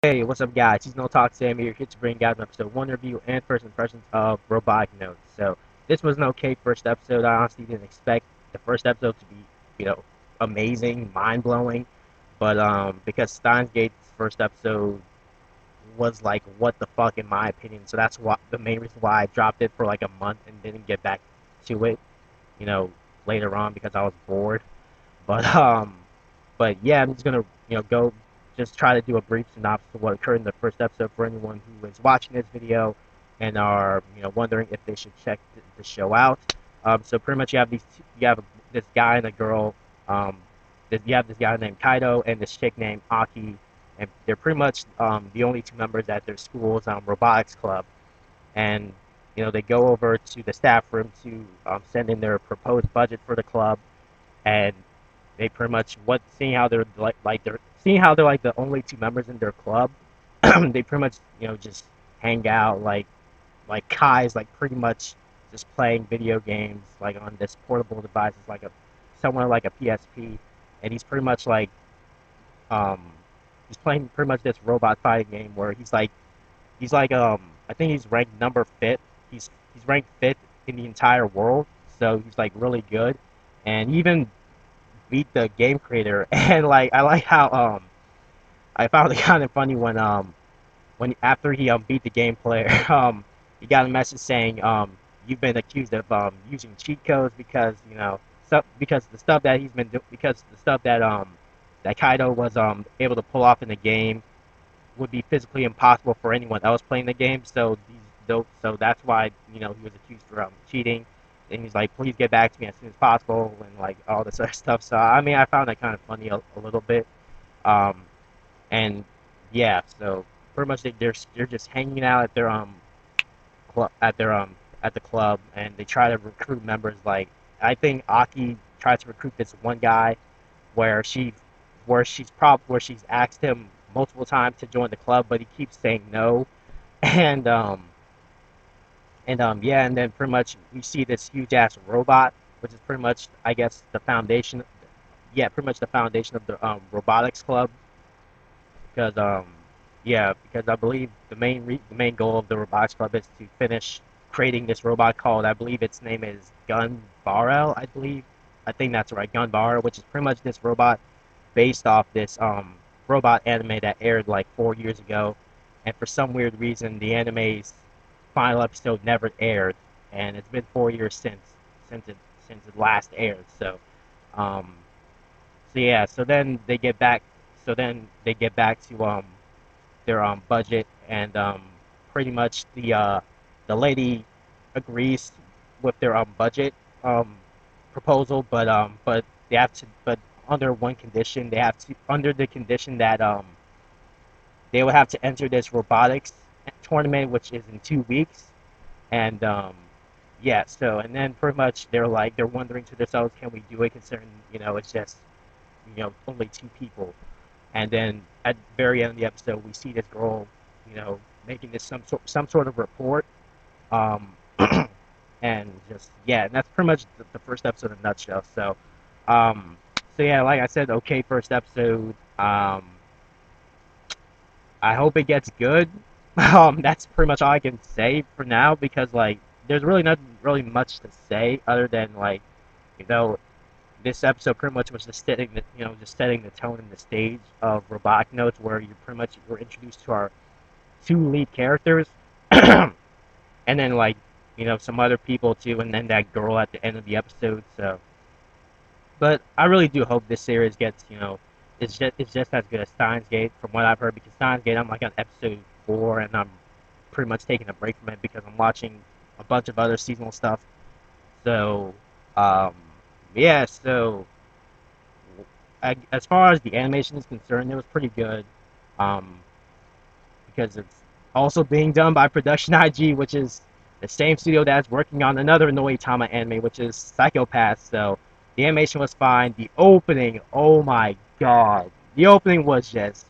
Hey, what's up, guys? Seasonal Talk Sam here to bring guys an episode 1 review and first impressions of Robotic Notes. So, this was an okay first episode. I honestly didn't expect the first episode to be, amazing, mind blowing. But, because Steins Gate's first episode was like, what the fuck, in my opinion. So, that's the main reason why I dropped it for like a month and didn't get back to it, you know, later on because I was bored. But, but yeah, I'm just gonna go just try to do a brief synopsis of what occurred in the first episode for anyone who is watching this video and are wondering if they should check the show out. So pretty much you have this guy and a girl. You have this guy named Kaido and this chick named Aki, and they're pretty much the only two members at their school's robotics club. And they go over to the staff room to send in their proposed budget for the club, and they pretty much seeing how they're like the only two members in their club. They pretty much just hang out like Kai's like pretty much just playing video games like on this portable device. It's like a somewhere like a PSP, and he's pretty much like um he's playing pretty much this robot fighting game where he's like I think he's ranked number fifth. He's ranked fifth in the entire world, so he's like really good, and even beat the game creator. And like I like how I found it kind of funny when after he beat the game player, he got a message saying you've been accused of using cheat codes because because the stuff that because the stuff that Kaido was able to pull off in the game would be physically impossible for anyone else playing the game. So that's why he was accused for cheating. And he's like, please get back to me as soon as possible, and like all this other stuff. So I mean, I found that kind of funny a little bit. Um, and yeah, so pretty much they're just hanging out at their at the club, and they try to recruit members. Like I think Aki tries to recruit this one guy where where she's asked him multiple times to join the club, but he keeps saying no. And yeah, and then pretty much we see this huge ass robot, which is pretty much I guess the foundation. Yeah, pretty much the foundation of the robotics club. Because yeah, because I believe the main goal of the robotics club is to finish creating this robot called, I believe its name is Gun Barrel. I think that's right, Gun Barrel, which is pretty much this robot based off this robot anime that aired like 4 years ago, and for some weird reason the anime's final episode never aired, and it's been 4 years since it since it last aired. Um, so yeah, so then they get back to their budget, and pretty much the lady agrees with their budget um proposal, but they have to but under one condition. They have to under the condition that they will have to enter this robotics tournament, which is in 2 weeks. And yeah, so and then pretty much they're wondering to themselves, can we do it considering it's just only two people. And then at the very end of the episode, we see this girl, making this some sort of report, um, and just yeah, and that's pretty much the first episode in a nutshell. Um, so yeah, like I said, okay, first episode. I hope it gets good. That's pretty much all I can say for now because like there's really not really much to say other than like you know this episode pretty much was just setting the tone and the stage of Robotic Notes, where you pretty much were introduced to our two lead characters, and then like some other people too, and then that girl at the end of the episode. So, but I really do hope this series gets it's just as good as Steins Gate from what I've heard, because Steins Gate I'm like on episode 4, and I'm pretty much taking a break from it because I'm watching a bunch of other seasonal stuff. So, um, yeah, so as far as the animation is concerned, it was pretty good, um, because it's also being done by Production IG, which is the same studio that's working on another Noitama anime, which is Psychopath. So the animation was fine. The opening, oh my god, the opening was just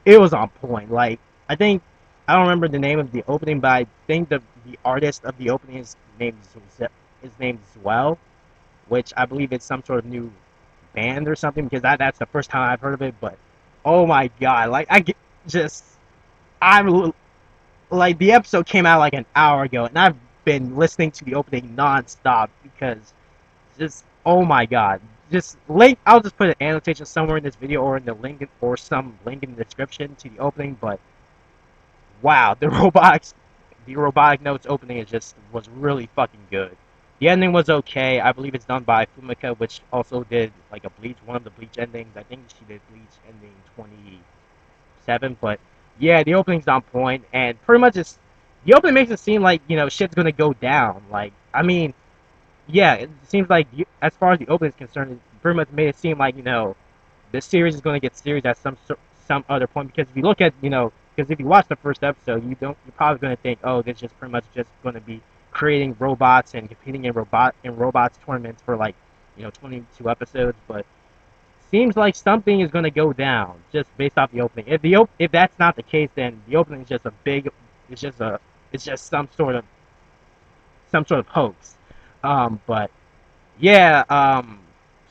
it was on point. Like I don't remember the name of the opening, but I think the artist of the opening is named Zwell, which I believe is some sort of new band or something, because that's the first time I've heard of it. But oh my god, like just I'm like the episode came out like an hour ago, and I've been listening to the opening nonstop because just oh my god, just link. I'll just put an annotation somewhere in this video or in the link or some link in the description to the opening. But wow, the robotic notes opening is just was really fucking good. The ending was okay. I believe it's done by Fumika, which also did like a Bleach, one of the Bleach endings. I think she did Bleach ending 27, but yeah, the opening's on point, and pretty much it's the opening makes it seem like shit's gonna go down. Like I mean, yeah, it seems like as far as the opening is concerned, it pretty much made it seem like this series is going to get serious at some other point because if you look at because if you watch the first episode you're probably going to think, oh, this is just pretty much just going to be creating robots and competing in robots tournaments for like 22 episodes, but seems like something is going to go down just based off the opening. If that's not the case, then the opening is just a big it's just a it's just some sort of hoax. But yeah,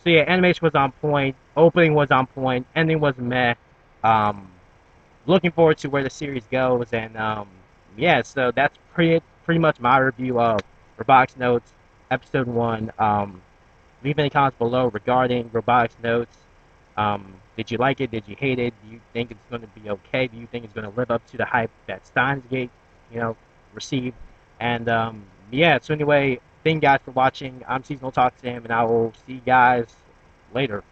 so yeah, animation was on point, opening was on point, ending was meh. Um, Looking forward to where the series goes, and yeah, so that's pretty much my review of Robotics Notes episode one. Leave any comments below regarding Robotics Notes. Did you like it? Did you hate it? Do you think it's going to be okay? Do you think it's going to live up to the hype that Steins Gate, you know, received? And yeah, so anyway, thank you guys for watching. I'm Seasonal Talk Sam, and I will see you guys later.